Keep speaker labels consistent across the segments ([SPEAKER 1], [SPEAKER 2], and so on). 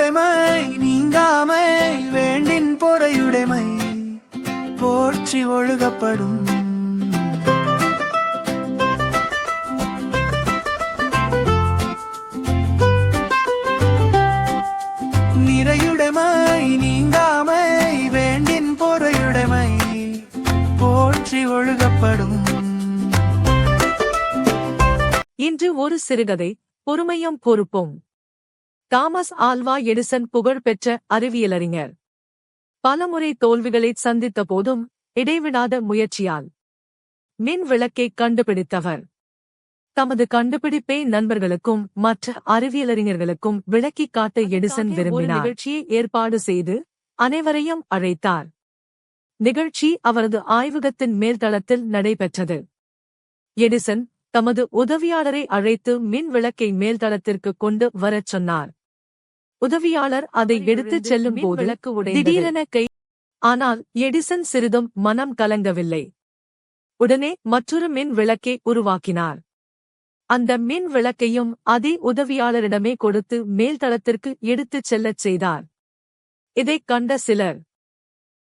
[SPEAKER 1] நிறையுடைமை நீங்காமை வேண்டின் பொறையுடைமை போற்றி ஒழுகப்படும். நிறையுடைமை நீங்காமை வேண்டின் பொறையுடைமை போற்றி ஒழுகப்படும்.
[SPEAKER 2] இன்று ஒரு சிறுகதை, பொறுமையும் பொறுப்பும். தாமஸ் ஆல்வா எடிசன் புகழ்பெற்ற அறிவியலறிஞர். பலமுறை தோல்விகளைச் சந்தித்த போதும் இடைவிடாத முயற்சியால் மின் விளக்கை கண்டுபிடித்தவர். தமது கண்டுபிடிப்பை நண்பர்களுக்கும் மற்ற அறிவியலறிஞர்களுக்கும் விளக்கிக் காட்ட எடிசன் விரும்பினார். நிகழ்ச்சியை ஏற்பாடு செய்து அனைவரையும் அழைத்தார். நிகழ்ச்சி அவரது ஆய்வகத்தின் மேல்தளத்தில் நடைபெற்றது. எடிசன் தமது உதவியாளரை அழைத்து மின் விளக்கை மேல்தளத்திற்கு கொண்டு வரச் சொன்னார். உதவியாளர் அதை எடுத்துச் செல்லும் போது திடீரென கை. ஆனால் எடிசன் சிறிதும் மனம் கலங்கவில்லை. உடனே மற்றொரு மின் விளக்கை உருவாக்கினார். அந்த மின் விளக்கையும் அதே உதவியாளரிடமே கொடுத்து மேல்தளத்திற்கு எடுத்துச் செல்லச் செய்தார். இதைக் கண்ட சிலர்,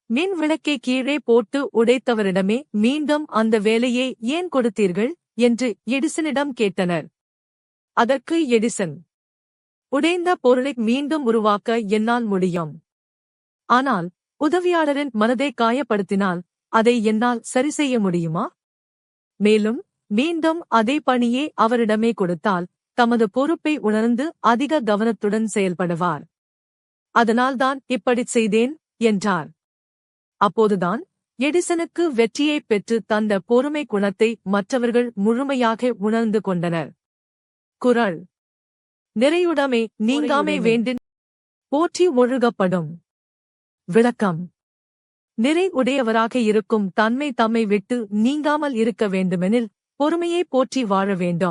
[SPEAKER 2] மின் விளக்கை கீழே போட்டு உடைத்தவரிடமே மீண்டும் அந்த வேலையை ஏன் கொடுத்தீர்கள் என்று எடிசனிடம் கேட்டனர். அதற்கு எடிசன், உடைந்த பொருளை மீண்டும் உருவாக்க என்னால் முடியும். ஆனால் உதவியாளரின் மனதை காயப்படுத்தினால் அதை என்னால் சரிசெய்ய முடியுமா? மேலும் மீண்டும் அதே பணியே அவரிடமே கொடுத்தால் தமது பொறுப்பை உணர்ந்து அதிக கவனத்துடன் செயல்படுவார். அதனால்தான் இப்படிச் செய்தேன் என்றார். அப்போதுதான் எடிசனுக்கு வெற்றியைப் பெற்று தந்த பொறுமை குணத்தை மற்றவர்கள் முழுமையாக உணர்ந்து கொண்டனர். குறள். நிறையுடைமை நீங்காமை வேண்டின் போற்றி ஒழுகப்படும். விளக்கம். நிறை உடையவராக இருக்கும் தன்மை தம்மை விட்டு நீங்காமல் இருக்க வேண்டுமெனில் பொறுமையை போற்றி வாழ வேண்டும்.